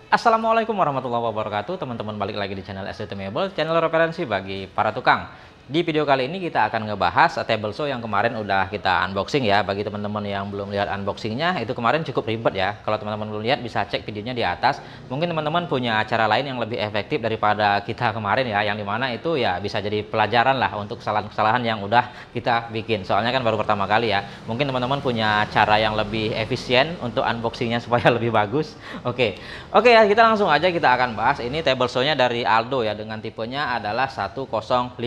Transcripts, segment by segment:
Assalamualaikum warahmatullahi wabarakatuh, teman-teman, balik lagi di channel SDT Mebel, channel referensi bagi para tukang. Di video kali ini kita akan ngebahas table saw yang kemarin udah kita unboxing ya. Bagi teman-teman yang belum lihat unboxingnya, itu kemarin cukup ribet ya. Kalau teman-teman belum lihat, bisa cek videonya di atas. Mungkin teman-teman punya cara lain yang lebih efektif daripada kita kemarin ya, yang dimana itu ya bisa jadi pelajaran lah untuk kesalahan-kesalahan yang udah kita bikin. Soalnya kan baru pertama kali ya. Mungkin teman-teman punya cara yang lebih efisien untuk unboxingnya supaya lebih bagus. Oke ya, kita langsung aja kita akan bahas. Ini table saw-nya dari Aldo ya, dengan tipenya adalah 105.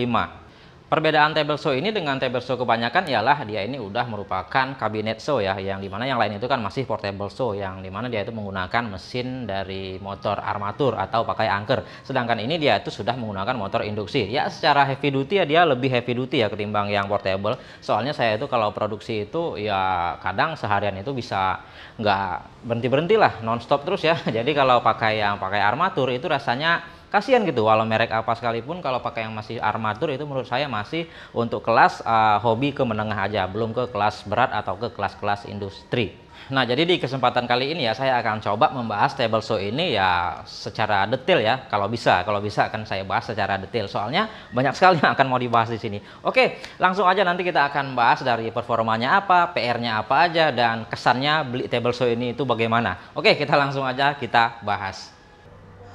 Perbedaan table saw ini dengan table saw kebanyakan ialah dia ini udah merupakan kabinet saw ya, yang dimana yang lain itu kan masih portable saw, yang dimana dia itu menggunakan mesin dari motor armatur atau pakai angker. Sedangkan ini dia itu sudah menggunakan motor induksi. Ya secara heavy duty ya, dia lebih heavy duty ya ketimbang yang portable. Soalnya saya itu kalau produksi itu ya kadang seharian itu bisa nggak berhenti-berhenti lah, nonstop terus ya. Jadi kalau pakai yang pakai armatur itu rasanya kasihan gitu, walau merek apa sekalipun, kalau pakai yang masih armatur itu menurut saya masih untuk kelas hobi ke menengah aja, belum ke kelas berat atau ke kelas-kelas industri. Nah, jadi di kesempatan kali ini ya saya akan coba membahas table saw ini ya secara detail ya, kalau bisa akan saya bahas secara detail. Soalnya banyak sekali yang akan mau dibahas di sini. Oke, langsung aja nanti kita akan bahas dari performanya apa, PR-nya apa aja, dan kesannya beli table saw ini itu bagaimana. Oke, kita langsung aja kita bahas.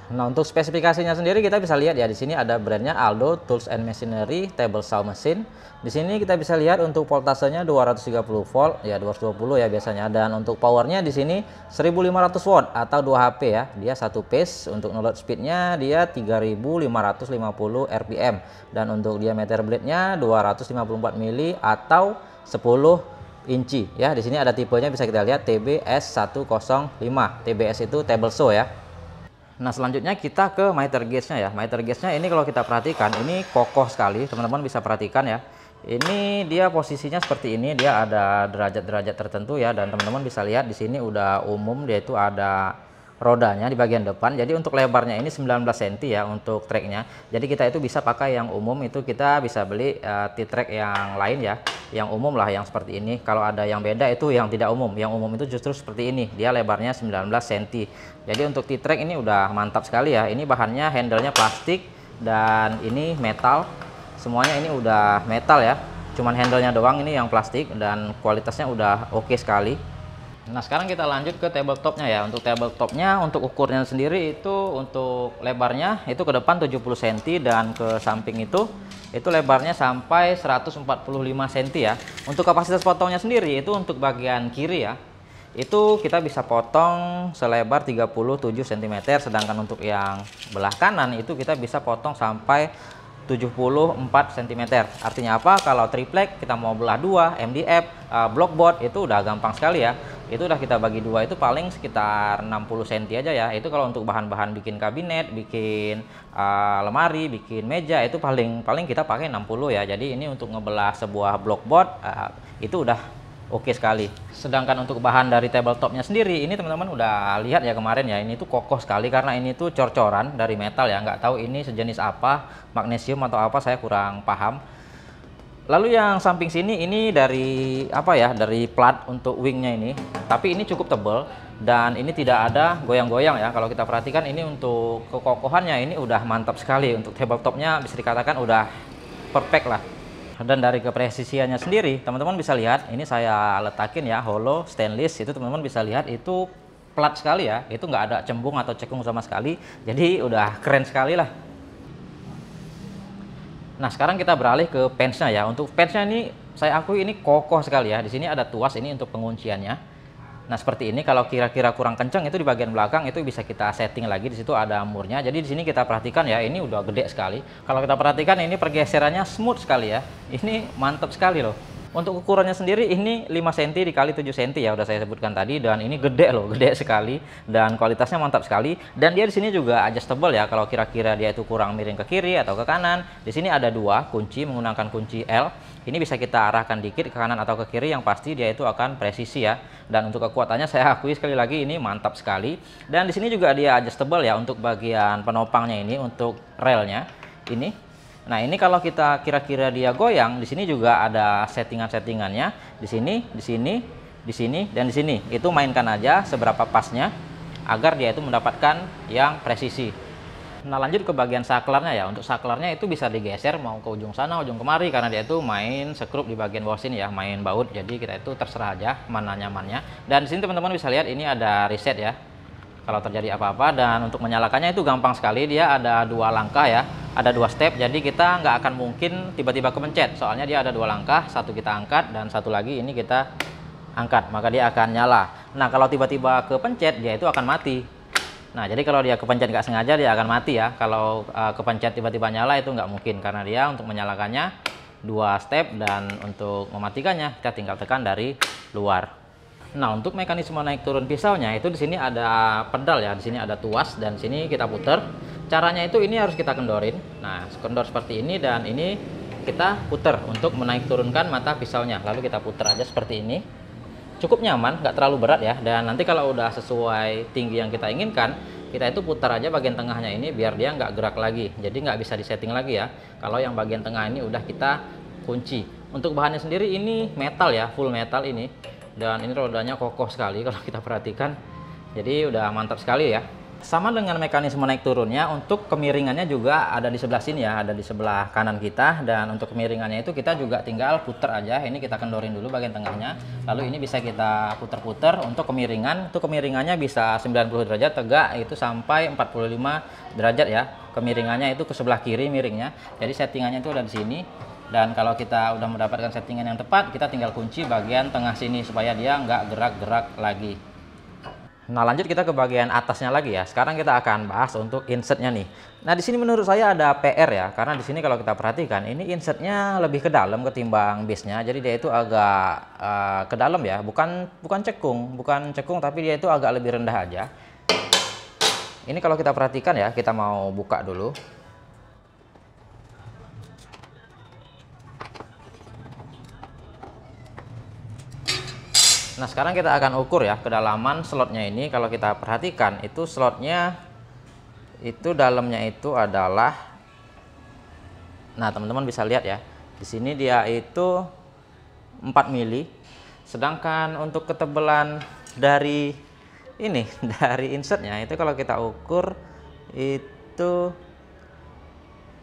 Nah, untuk spesifikasinya sendiri kita bisa lihat ya, di sini ada brandnya Aldo Tools and Machinery Table Saw Machine. Di sini kita bisa lihat untuk voltasenya 230 volt ya, 220 ya biasanya, dan untuk powernya di sini 1500 watt atau 2 HP ya. Dia satu pace. Untuk load speednya dia 3550 rpm, dan untuk diameter blade-nya 254 mili atau 10 inci ya. Di sini ada tipenya, bisa kita lihat TBS 105. TBS itu table saw ya. Nah, selanjutnya kita ke miter gauge-nya ya. Miter gauge-nya ini kalau kita perhatikan ini kokoh sekali, teman-teman bisa perhatikan ya. Ini dia posisinya seperti ini, dia ada derajat-derajat tertentu ya, dan teman-teman bisa lihat di sini udah umum, dia itu ada rodanya di bagian depan. Jadi untuk lebarnya ini 19 cm ya untuk tracknya. Jadi kita itu bisa pakai yang umum, itu kita bisa beli T-track yang lain ya, yang umum lah, yang seperti ini. Kalau ada yang beda itu yang tidak umum. Yang umum itu justru seperti ini, dia lebarnya 19 cm. Jadi untuk T-track ini udah mantap sekali ya. Ini bahannya, handle-nya plastik, dan ini metal. Semuanya ini udah metal ya. Cuman handle-nya doang ini yang plastik, dan kualitasnya udah oke sekali. Nah, sekarang kita lanjut ke tabletopnya ya. Untuk tabletopnya, untuk ukurnya sendiri itu untuk lebarnya itu ke depan 70 cm, dan ke samping itu lebarnya sampai 145 cm ya. Untuk kapasitas potongnya sendiri itu untuk bagian kiri ya, itu kita bisa potong selebar 37 cm, sedangkan untuk yang belah kanan itu kita bisa potong sampai 74 cm. Artinya apa? Kalau triplek kita mau belah dua, MDF, blockboard itu udah gampang sekali ya. Itu udah kita bagi dua, itu paling sekitar 60 cm aja ya. Itu kalau untuk bahan-bahan bikin kabinet, bikin lemari, bikin meja, itu paling kita pakai 60 ya. Jadi ini untuk ngebelah sebuah blockboard itu udah oke sekali. Sedangkan untuk bahan dari tabletopnya sendiri ini teman-teman udah lihat ya kemarin ya, ini tuh kokoh sekali karena ini tuh cor-coran dari metal ya. Nggak tahu ini sejenis apa, magnesium atau apa, saya kurang paham. Lalu yang samping sini ini dari apa ya, dari plat untuk wingnya ini, tapi ini cukup tebal dan ini tidak ada goyang-goyang ya. Kalau kita perhatikan ini untuk kekokohannya ini udah mantap sekali. Untuk tabletopnya bisa dikatakan udah perfect lah. Dan dari kepresisiannya sendiri teman-teman bisa lihat, ini saya letakin ya, hollow stainless, itu teman-teman bisa lihat itu plat sekali ya, itu nggak ada cembung atau cekung sama sekali, jadi udah keren sekali lah. Nah, sekarang kita beralih ke pensnya ya. Untuk pensnya ini saya akui ini kokoh sekali ya. Di sini ada tuas ini untuk pengunciannya. Nah, seperti ini. Kalau kira-kira kurang kenceng itu di bagian belakang itu bisa kita setting lagi. Di situ ada murnya. Jadi di sini kita perhatikan ya, ini udah gede sekali. Kalau kita perhatikan ini pergeserannya smooth sekali ya. Ini mantap sekali loh. Untuk ukurannya sendiri ini 5 cm dikali 7 cm ya, udah saya sebutkan tadi, dan ini gede loh, gede sekali, dan kualitasnya mantap sekali. Dan dia di sini juga adjustable ya, kalau kira-kira dia itu kurang miring ke kiri atau ke kanan. Di sini ada dua kunci menggunakan kunci L. Ini bisa kita arahkan dikit ke kanan atau ke kiri, yang pasti dia itu akan presisi ya. Dan untuk kekuatannya saya akui sekali lagi ini mantap sekali. Dan di sini juga dia adjustable ya untuk bagian penopangnya ini, untuk relnya ini. Nah, ini kalau kita kira-kira dia goyang, di sini juga ada settingan-settingannya. Di sini, di sini, di sini, dan di sini. Itu mainkan aja seberapa pasnya. agar dia itu mendapatkan yang presisi. Nah, lanjut ke bagian saklarnya ya. Untuk saklarnya itu bisa digeser mau ke ujung sana, ujung kemari, karena dia itu main sekrup di bagian bawah sini ya, main baut. Jadi kita itu terserah aja mana nyamannya. Dan di sini teman-teman bisa lihat ini ada reset ya. Kalau terjadi apa-apa, dan untuk menyalakannya itu gampang sekali, dia ada 2 langkah ya, ada 2 step. Jadi kita nggak akan mungkin tiba-tiba kepencet, soalnya dia ada 2 langkah, satu kita angkat dan satu lagi ini kita angkat, maka dia akan nyala. Nah, kalau tiba-tiba kepencet dia itu akan mati. Nah, jadi kalau dia kepencet nggak sengaja dia akan mati ya. Kalau kepencet tiba-tiba nyala itu nggak mungkin, karena dia untuk menyalakannya 2 step, dan untuk mematikannya kita tinggal tekan dari luar. Nah, untuk mekanisme naik turun pisaunya itu di sini ada pedal ya, di sini ada tuas, dan sini kita putar. Caranya itu ini harus kita kendorin. Nah, kendor seperti ini, dan ini kita putar untuk menaik turunkan mata pisaunya. Lalu kita putar aja seperti ini. Cukup nyaman, nggak terlalu berat ya. Dan nanti kalau udah sesuai tinggi yang kita inginkan, kita itu putar aja bagian tengahnya ini biar dia nggak gerak lagi. Jadi nggak bisa disetting lagi ya. Kalau yang bagian tengah ini udah kita kunci. Untuk bahannya sendiri ini metal ya, full metal ini. Dan ini rodanya kokoh sekali kalau kita perhatikan, jadi udah mantap sekali ya. Sama dengan mekanisme naik turunnya, untuk kemiringannya juga ada di sebelah sini ya, ada di sebelah kanan kita. Dan untuk kemiringannya itu kita juga tinggal puter aja, ini kita kendorin dulu bagian tengahnya, lalu ini bisa kita puter-puter. Untuk kemiringan, itu kemiringannya bisa 90 derajat tegak, itu sampai 45 derajat ya. Kemiringannya itu ke sebelah kiri miringnya, jadi settingannya itu ada di sini. Dan kalau kita udah mendapatkan settingan yang tepat, kita tinggal kunci bagian tengah sini supaya dia nggak gerak-gerak lagi. Nah, lanjut kita ke bagian atasnya lagi ya. Sekarang kita akan bahas untuk insertnya nih. Nah, di sini menurut saya ada PR ya, karena di sini kalau kita perhatikan ini insertnya lebih ke dalam ketimbang base-nya. Jadi dia itu agak ke dalam ya, bukan cekung, tapi dia itu agak lebih rendah aja. Ini kalau kita perhatikan ya, kita mau buka dulu. Nah, sekarang kita akan ukur ya kedalaman slotnya ini. Kalau kita perhatikan itu slotnya itu dalamnya itu adalah, nah teman-teman bisa lihat ya, di sini dia itu 4 mili. Sedangkan untuk ketebalan dari ini dari insertnya itu kalau kita ukur itu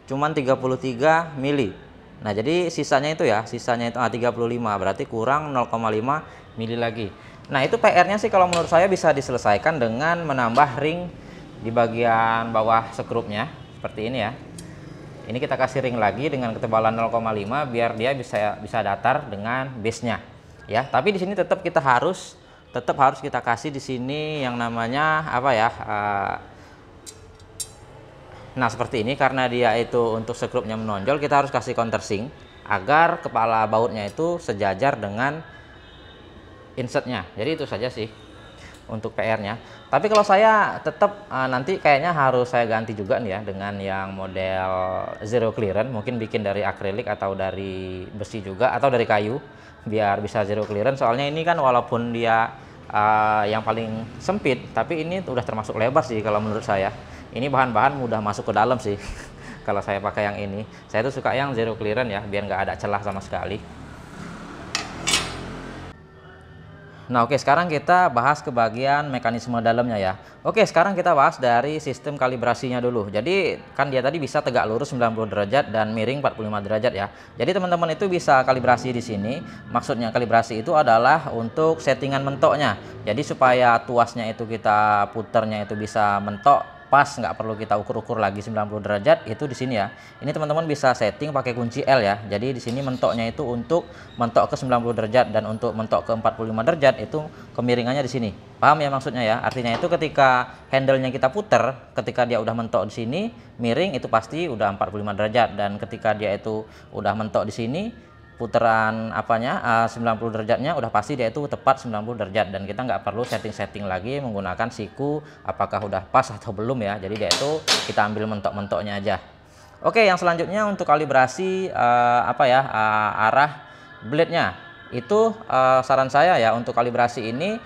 cuman 33 mili. Nah, jadi sisanya itu 35, berarti kurang 0,5 mili lagi. Nah, itu PR-nya sih kalau menurut saya bisa diselesaikan dengan menambah ring di bagian bawah sekrupnya seperti ini ya. Ini kita kasih ring lagi dengan ketebalan 0,5 biar dia bisa datar dengan base-nya ya. Tapi di sini tetap harus kita kasih di sini yang namanya apa ya? Nah, seperti ini, karena dia itu untuk sekrupnya menonjol, kita harus kasih countersink agar kepala bautnya itu sejajar dengan insertnya. Jadi itu saja sih untuk PR-nya. Tapi kalau saya tetap nanti kayaknya harus saya ganti juga nih ya dengan yang model zero clearance, mungkin bikin dari akrilik atau dari besi juga atau dari kayu biar bisa zero clearance. Soalnya ini kan walaupun dia yang paling sempit, tapi ini udah termasuk lebar sih kalau menurut saya. Ini bahan-bahan mudah masuk ke dalam sih kalau saya pakai yang ini. Saya tuh suka yang zero clearance ya, biar nggak ada celah sama sekali. Nah, oke, sekarang kita bahas ke bagian mekanisme dalamnya ya. Oke, sekarang kita bahas dari sistem kalibrasinya dulu. Jadi kan dia tadi bisa tegak lurus 90 derajat dan miring 45 derajat ya. Jadi teman-teman itu bisa kalibrasi di sini. Maksudnya kalibrasi itu adalah untuk settingan mentoknya. Jadi supaya tuasnya itu kita puternya itu bisa mentok pas, nggak perlu kita ukur-ukur lagi 90 derajat, itu di sini ya. Ini teman-teman bisa setting pakai kunci L ya. Jadi di sini mentoknya itu untuk mentok ke 90 derajat, dan untuk mentok ke 45 derajat itu kemiringannya di sini. Paham ya maksudnya ya? Artinya itu ketika handle-nya kita puter, ketika dia udah mentok di sini, miring itu pasti udah 45 derajat, dan ketika dia itu udah mentok di sini, putaran 90 derajatnya udah pasti dia itu tepat 90 derajat, dan kita nggak perlu setting-setting lagi menggunakan siku apakah udah pas atau belum ya. Jadi dia itu kita ambil mentok-mentoknya aja. Oke, yang selanjutnya untuk kalibrasi arah blade-nya itu saran saya ya, untuk kalibrasi ini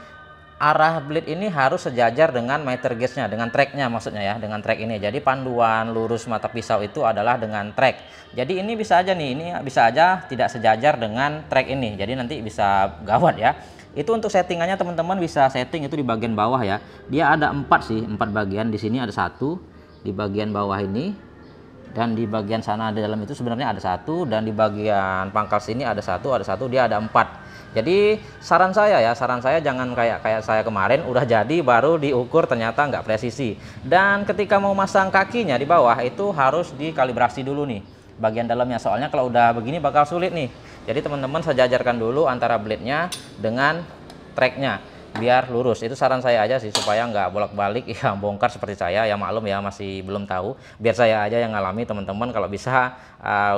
arah blade ini harus sejajar dengan meter gauge-nya, dengan track-nya maksudnya ya, dengan track ini. Jadi panduan lurus mata pisau itu adalah dengan track. Jadi ini bisa aja nih, ini bisa aja tidak sejajar dengan track ini. Jadi nanti bisa gawat ya. Itu untuk settingannya teman-teman bisa setting itu di bagian bawah ya. Dia ada 4 sih, 4 bagian. Di sini ada 1 di bagian bawah ini, dan di bagian sana di dalam itu sebenarnya ada 1, dan di bagian pangkal sini ada 1, dia ada 4. Jadi saran saya jangan kayak saya kemarin udah jadi baru diukur ternyata nggak presisi. Dan ketika mau masang kakinya di bawah itu harus dikalibrasi dulu nih bagian dalamnya, soalnya kalau udah begini bakal sulit nih. Jadi teman-teman sejajarkan dulu antara blade-nya dengan tracknya biar lurus. Itu saran saya aja sih, supaya nggak bolak-balik ya bongkar seperti saya ya. Maklum ya, masih belum tahu, biar saya aja yang ngalami. Teman-teman kalau bisa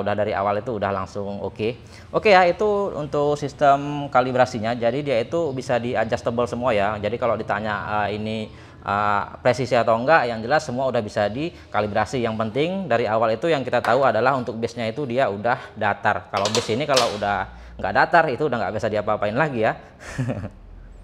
udah dari awal itu udah langsung oke ya. Itu untuk sistem kalibrasinya, jadi dia itu bisa di adjustable semua ya. Jadi kalau ditanya ini presisi atau enggak, yang jelas semua udah bisa dikalibrasi. Yang penting dari awal itu yang kita tahu adalah untuk base nya itu dia udah datar. Kalau base ini kalau udah nggak datar itu udah nggak bisa diapa-apain lagi ya.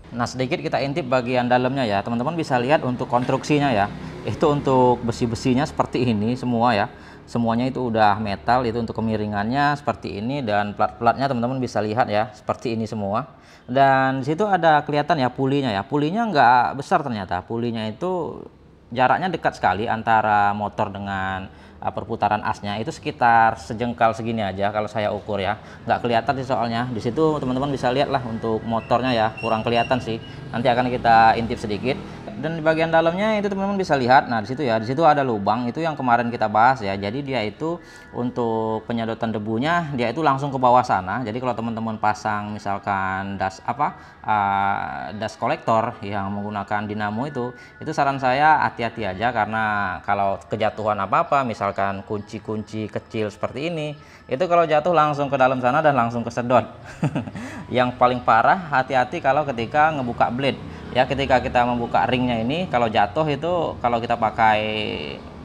Nah, sedikit kita intip bagian dalamnya ya, teman-teman bisa lihat untuk konstruksinya ya. Itu untuk besi-besinya seperti ini semua ya. Semuanya itu udah metal. Itu untuk kemiringannya seperti ini, dan plat-platnya teman-teman bisa lihat ya, seperti ini semua. Dan disitu ada kelihatan ya pulinya ya. Pulinya nggak besar ternyata. Pulinya itu jaraknya dekat sekali antara motor dengan perputaran asnya, itu sekitar sejengkal segini aja kalau saya ukur ya. Nggak kelihatan sih soalnya. Di situ teman-teman bisa lihat lah untuk motornya ya, kurang kelihatan sih. Nanti akan kita intip sedikit. Dan di bagian dalamnya itu teman-teman bisa lihat. Nah, di situ ya, di situ ada lubang, itu yang kemarin kita bahas ya. Jadi dia itu untuk penyedotan debunya dia itu langsung ke bawah sana. Jadi kalau teman-teman pasang misalkan dust kolektor yang menggunakan dinamo itu saran saya hati-hati aja, karena kalau kejatuhan apa-apa, misalkan kunci-kunci kecil seperti ini, itu kalau jatuh langsung ke dalam sana dan langsung kesedot. Yang paling parah hati-hati kalau ketika ngebuka blade ya. Ketika kita membuka ringnya ini, kalau jatuh itu, kalau kita pakai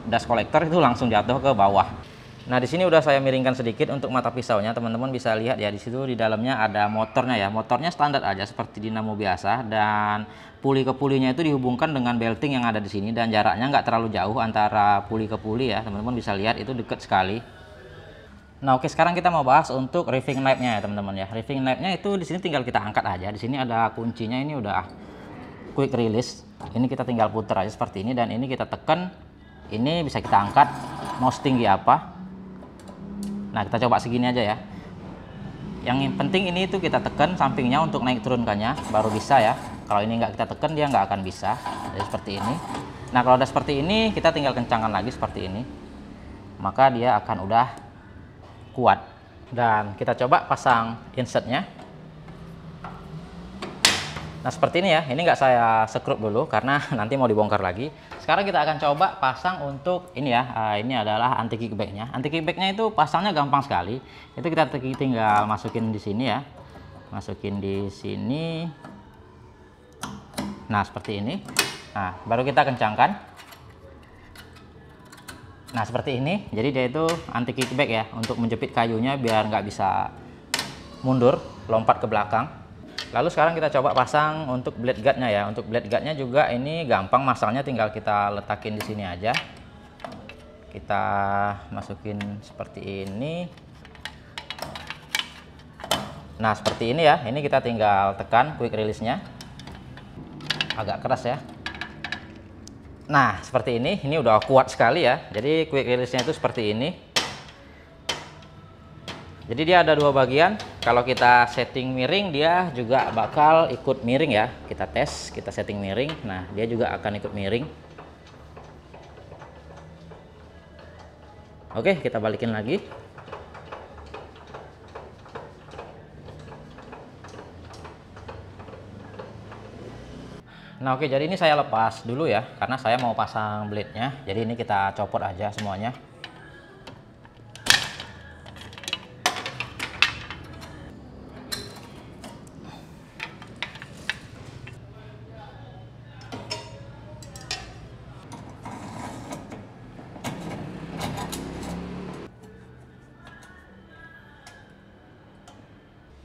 dust collector itu langsung jatuh ke bawah. Nah, di sini udah saya miringkan sedikit untuk mata pisaunya, teman-teman bisa lihat ya. Di situ di dalamnya ada motornya ya. Motornya standar aja seperti dinamo biasa, dan puli ke pulinya itu dihubungkan dengan belting yang ada di sini, dan jaraknya nggak terlalu jauh antara puli ke puli ya. Teman-teman bisa lihat itu dekat sekali. Nah, oke, sekarang kita mau bahas untuk reeving knob-nya ya, teman-teman ya. Reeving knob-nya itu di sini tinggal kita angkat aja. Di sini ada kuncinya, ini udah quick release. Ini kita tinggal putar aja seperti ini, dan ini kita tekan. Ini bisa kita angkat mau setinggi apa. Nah, kita coba segini aja ya. Yang penting ini itu kita tekan sampingnya untuk naik turunkannya baru bisa ya. Kalau ini nggak kita tekan dia nggak akan bisa. Jadi seperti ini. Nah, kalau udah seperti ini kita tinggal kencangkan lagi seperti ini, maka dia akan udah kuat. Dan kita coba pasang insertnya. Nah, seperti ini ya. Ini nggak saya sekrup dulu karena nanti mau dibongkar lagi. Sekarang kita akan coba pasang untuk ini ya. Ini adalah anti kickbacknya. Anti kickbacknya itu pasangnya gampang sekali. Itu kita tinggal masukin di sini ya. Masukin di sini. Nah, seperti ini. Nah, baru kita kencangkan. Nah, seperti ini. Jadi dia itu anti kickback ya, untuk menjepit kayunya biar nggak bisa mundur, lompat ke belakang. Lalu sekarang kita coba pasang untuk blade guardnya ya. Untuk blade guardnya juga ini gampang masangnya, tinggal kita letakin di sini aja. Kita masukin seperti ini. Nah, seperti ini ya. Ini kita tinggal tekan quick release-nya. Agak keras ya. Nah, seperti ini udah kuat sekali ya. Jadi quick release-nya itu seperti ini. Jadi dia ada dua bagian. Kalau kita setting miring, dia juga bakal ikut miring ya. Kita tes, kita setting miring. Nah, dia juga akan ikut miring. Oke, kita balikin lagi. Nah, oke, jadi ini saya lepas dulu ya, karena saya mau pasang blade-nya. Jadi ini kita copot aja semuanya.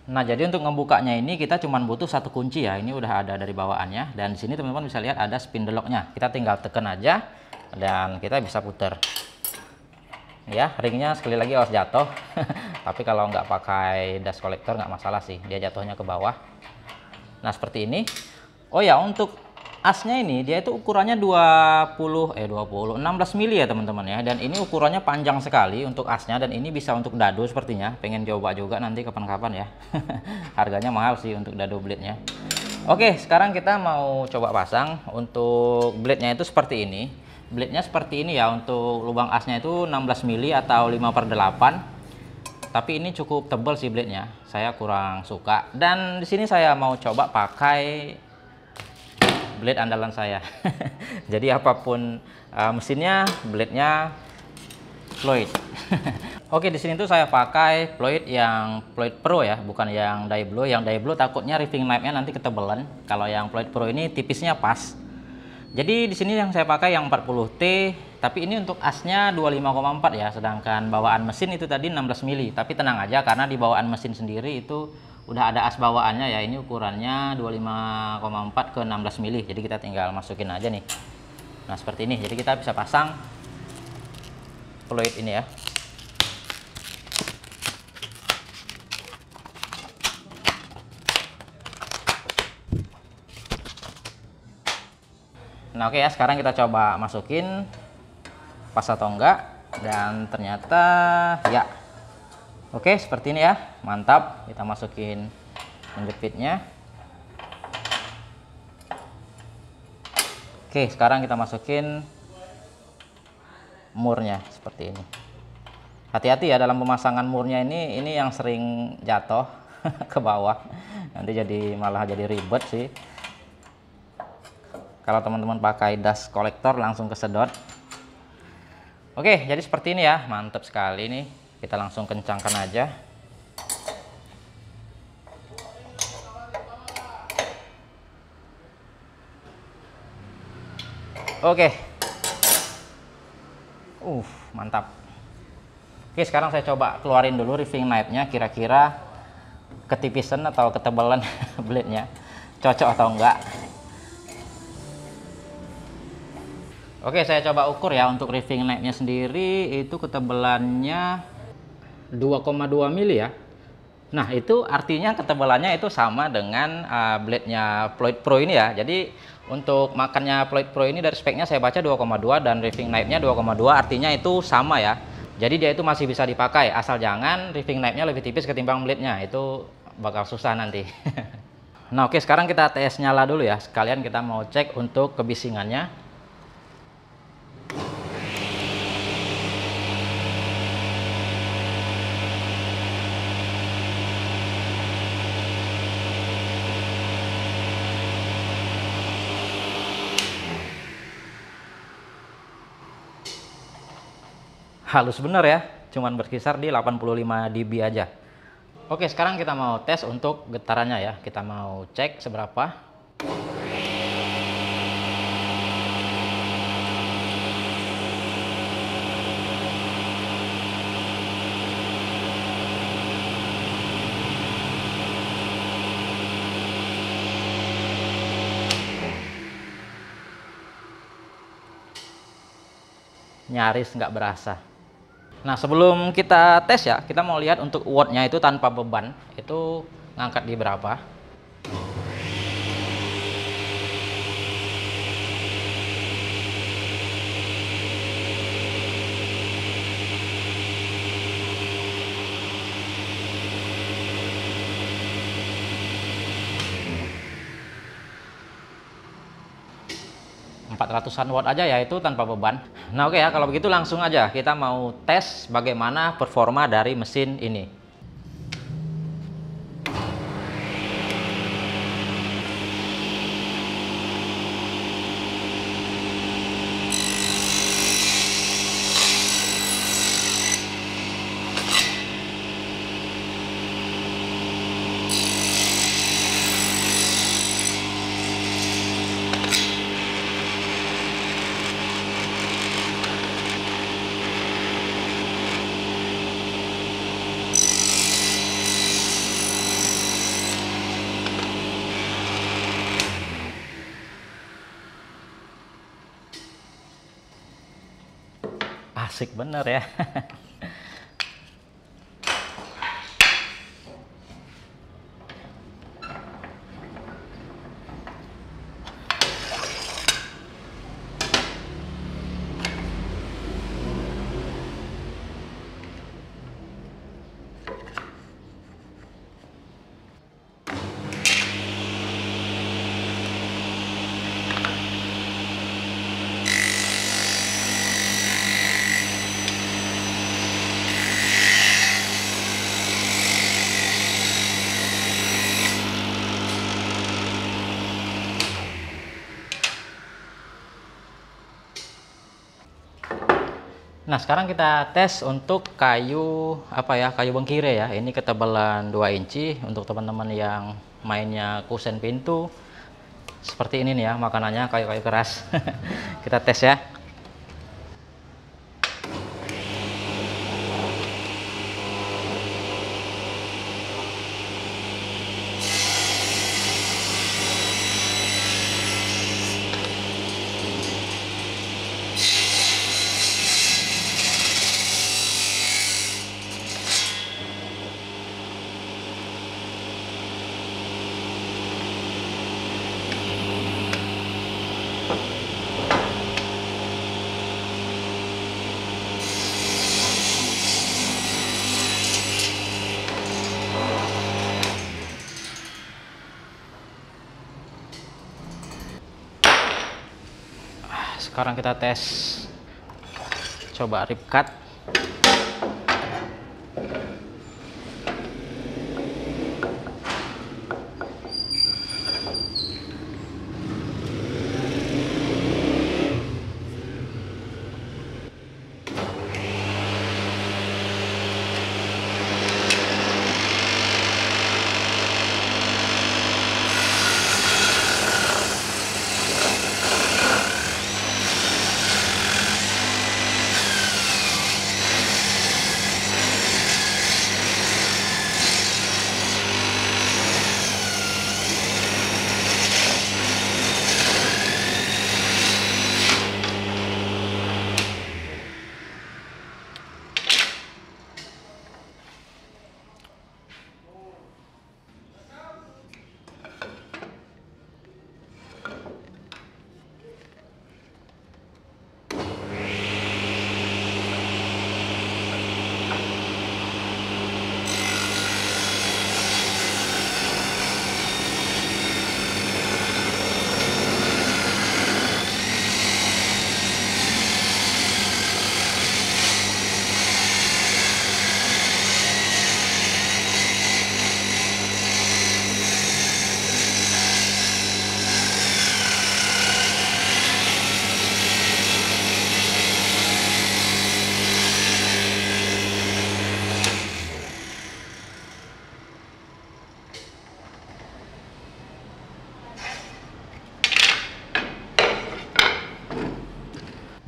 Nah, jadi untuk ngebukanya ini kita cuma butuh satu kunci ya. Ini udah ada dari bawaannya, dan di sini teman-teman bisa lihat ada spindle lock-nya. Kita tinggal tekan aja dan kita bisa putar. Ya, ringnya sekali lagi awas jatuh. Tapi kalau nggak pakai dust collector nggak masalah sih, dia jatuhnya ke bawah. Nah, seperti ini. Oh ya, untuk asnya ini dia itu ukurannya 16 mili ya teman-teman ya. Dan ini ukurannya panjang sekali untuk asnya, dan ini bisa untuk dado sepertinya. Pengen coba juga nanti kapan-kapan ya. Harganya mahal sih untuk dado blade-nya. Oke, sekarang kita mau coba pasang. Untuk blade-nya itu seperti ini. Blade-nya seperti ini ya. Untuk lubang asnya itu 16 mili atau 5/8. Tapi ini cukup tebal sih blade-nya. Saya kurang suka. Dan di sini saya mau coba pakai blade andalan saya. Jadi apapun mesinnya, blade-nya Floyd. Oke, di sini tuh saya pakai Floyd yang Floyd Pro ya, bukan yang Daiblo. Yang Daiblo takutnya riving knife-nya nanti ketebalan. Kalau yang Floyd Pro ini tipisnya pas. Jadi di sini yang saya pakai yang 40T, tapi ini untuk asnya 25,4 ya, sedangkan bawaan mesin itu tadi 16 mili. Tapi tenang aja, karena di bawaan mesin sendiri itu udah ada as bawaannya ya. Ini ukurannya 25,4 ke 16 mili. Jadi kita tinggal masukin aja nih. Nah, seperti ini. Jadi kita bisa pasang Floyd ini ya. Nah, oke ya, sekarang kita coba masukin pas atau enggak, dan ternyata ya. Oke, seperti ini ya. Mantap. Kita masukin penjepitnya. Oke, sekarang kita masukin murnya seperti ini. Hati-hati ya dalam pemasangan murnya ini yang sering jatuh ke bawah. Nanti malah jadi ribet sih. Kalau teman-teman pakai dust collector langsung kesedot. Oke, jadi seperti ini ya. Mantap sekali nih. Kita langsung kencangkan aja. Oke. Mantap. Oke, sekarang saya coba keluarin dulu riving knife-nya, kira-kira ketipisan atau ketebalan blade-nya cocok atau enggak. Oke, saya coba ukur ya. Untuk riving knife-nya sendiri itu ketebalannya 2,2 mili ya. Nah, itu artinya ketebalannya itu sama dengan blade-nya Floyd Pro ini ya. Jadi untuk makannya Floyd Pro ini dari speknya saya baca 2,2 dan riving knife-nya 2,2, artinya itu sama ya. Jadi dia itu masih bisa dipakai, asal jangan riving knife-nya lebih tipis ketimbang blade-nya. Itu bakal susah nanti. Nah, oke, sekarang kita tes nyala dulu ya. Sekalian kita mau cek untuk kebisingannya. Halus bener ya, cuman berkisar di 85 dB aja. Oke, sekarang kita mau tes untuk getarannya ya. Kita mau cek seberapa. Nyaris nggak berasa. Nah, sebelum kita tes ya, kita mau lihat untuk wattnya itu tanpa beban, itu ngangkat di berapa. Ratusan watt aja ya, itu tanpa beban. Nah, oke ya, kalau begitu langsung aja kita mau tes bagaimana performa dari mesin ini. Asik bener ya. Nah, sekarang kita tes untuk kayu apa ya, kayu bengkire ya. Ini ketebalan 2 inci untuk teman-teman yang mainnya kusen pintu. Seperti ini nih ya makanannya, kayu-kayu keras. Kita tes ya. Sekarang kita tes, coba rip cut.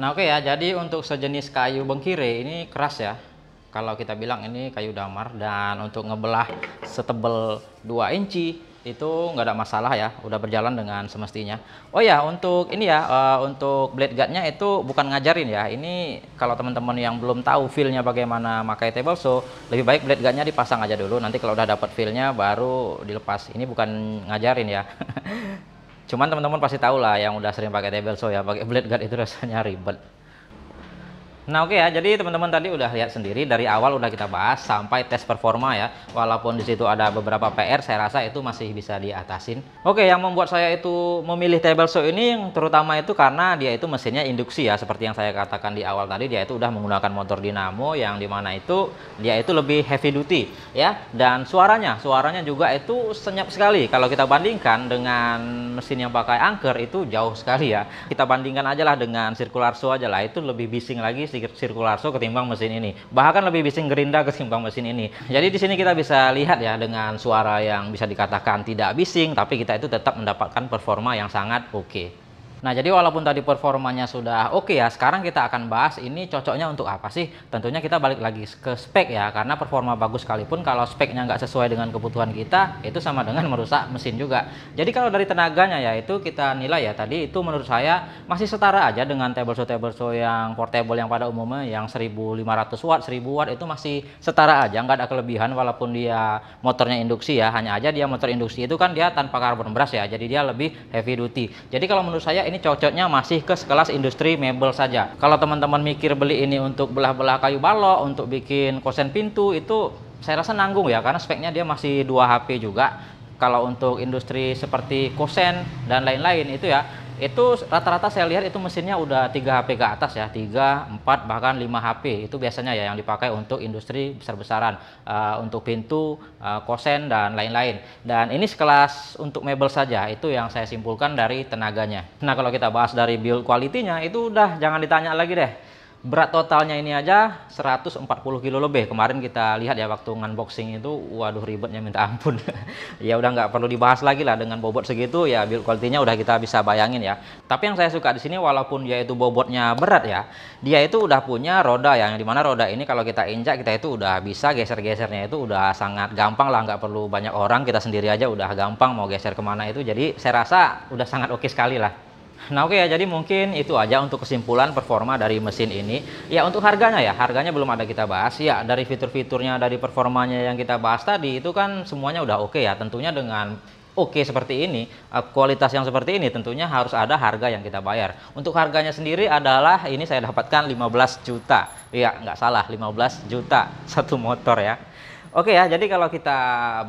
Nah oke ya, jadi untuk sejenis kayu bengkire ini keras ya. Kalau kita bilang ini kayu damar, dan untuk ngebelah setebal 2 inci itu nggak ada masalah ya, udah berjalan dengan semestinya. Oh ya, untuk ini ya, untuk blade guardnya itu bukan ngajarin ya. Ini kalau teman-teman yang belum tahu feel-nya bagaimana pakai table saw, lebih baik blade guardnya dipasang aja dulu. Nanti kalau udah dapat feel-nya baru dilepas. Ini bukan ngajarin ya. Cuman teman-teman pasti tahu lah yang udah sering pakai table saw ya, pakai blade guard itu rasanya ribet. Nah oke ya, jadi teman-teman tadi udah lihat sendiri dari awal udah kita bahas sampai tes performa ya. Walaupun di situ ada beberapa PR, saya rasa itu masih bisa diatasin. Oke, yang membuat saya itu memilih table saw ini yang terutama itu karena dia itu mesinnya induksi ya, seperti yang saya katakan di awal tadi, dia itu udah menggunakan motor dinamo yang dimana itu dia itu lebih heavy duty ya, dan suaranya juga itu senyap sekali. Kalau kita bandingkan dengan mesin yang pakai angker itu jauh sekali ya. Kita bandingkan aja lah dengan circular saw aja lah, itu lebih bising lagi circular saw ketimbang mesin ini, bahkan lebih bising gerinda ketimbang mesin ini. Jadi di sini kita bisa lihat ya, dengan suara yang bisa dikatakan tidak bising, tapi kita itu tetap mendapatkan performa yang sangat oke. Nah, jadi walaupun tadi performanya sudah oke ya, sekarang kita akan bahas ini cocoknya untuk apa sih? Tentunya kita balik lagi ke spek ya, karena performa bagus sekalipun kalau speknya nggak sesuai dengan kebutuhan kita, itu sama dengan merusak mesin juga. Jadi kalau dari tenaganya ya, itu kita nilai ya, tadi itu menurut saya masih setara aja dengan table saw yang portable yang pada umumnya, yang 1500 watt, 1000 watt itu masih setara aja, nggak ada kelebihan walaupun dia motornya induksi ya. Hanya aja dia motor induksi itu kan dia tanpa karbon brush ya, jadi dia lebih heavy duty. Jadi kalau menurut saya ini cocoknya masih ke sekelas industri mebel saja. Kalau teman-teman mikir beli ini untuk belah-belah kayu balok, untuk bikin kosen pintu, itu saya rasa nanggung ya, karena speknya dia masih 2 HP juga. Kalau untuk industri seperti kosen dan lain-lain itu ya, itu rata-rata saya lihat itu mesinnya udah 3 HP ke atas ya, 3, 4, bahkan 5 HP. Itu biasanya ya yang dipakai untuk industri besar-besaran, untuk pintu, kosen, dan lain-lain. Dan ini sekelas untuk mebel saja, itu yang saya simpulkan dari tenaganya. Nah, kalau kita bahas dari build quality-nya, itu udah jangan ditanya lagi deh. Berat totalnya ini aja 140 kilo lebih. Kemarin kita lihat ya waktu unboxing itu, waduh ribetnya minta ampun. Ya udah nggak perlu dibahas lagi lah, dengan bobot segitu ya build quality-nya udah kita bisa bayangin ya. Tapi yang saya suka di sini walaupun dia itu bobotnya berat ya, dia itu udah punya roda ya, yang dimana roda ini kalau kita injak kita itu udah bisa geser-gesernya itu udah sangat gampang lah, nggak perlu banyak orang, kita sendiri aja udah gampang mau geser kemana itu. Jadi saya rasa udah sangat oke sekali lah. Nah oke ya, jadi mungkin itu aja untuk kesimpulan performa dari mesin ini. Ya untuk harganya ya, harganya belum ada kita bahas. Ya dari fitur-fiturnya, dari performanya yang kita bahas tadi, itu kan semuanya udah oke ya. Tentunya dengan oke seperti ini, kualitas yang seperti ini, tentunya harus ada harga yang kita bayar. Untuk harganya sendiri adalah, ini saya dapatkan 15 juta. Iya nggak salah, 15 juta satu motor ya. Oke ya, jadi kalau kita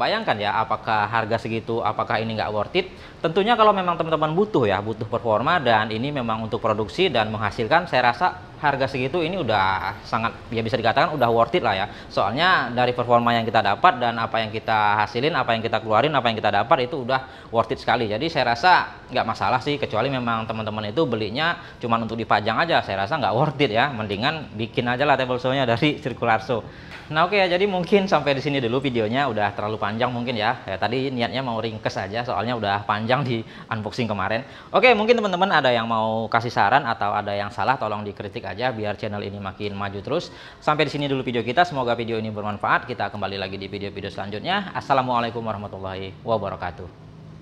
bayangkan ya, apakah harga segitu, apakah ini nggak worth it? Tentunya kalau memang teman-teman butuh ya, butuh performa dan ini memang untuk produksi dan menghasilkan, saya rasa harga segitu ini udah sangat, ya bisa dikatakan udah worth it lah ya. Soalnya dari performa yang kita dapat dan apa yang kita hasilin, apa yang kita keluarin, apa yang kita dapat itu udah worth it sekali. Jadi saya rasa nggak masalah sih, kecuali memang teman-teman itu belinya cuma untuk dipajang aja, saya rasa nggak worth it ya. Mendingan bikin aja lah table saw-nya dari circular saw. Nah oke ya, jadi mungkin sampai di sini dulu videonya, udah terlalu panjang mungkin ya. Ya tadi niatnya mau ringkes aja, soalnya udah panjang di unboxing kemarin. Oke, mungkin teman-teman ada yang mau kasih saran atau ada yang salah, tolong dikritik aja biar channel ini makin maju terus. Sampai di sini dulu video kita, semoga video ini bermanfaat. Kita kembali lagi di video-video selanjutnya. Assalamualaikum warahmatullahi wabarakatuh.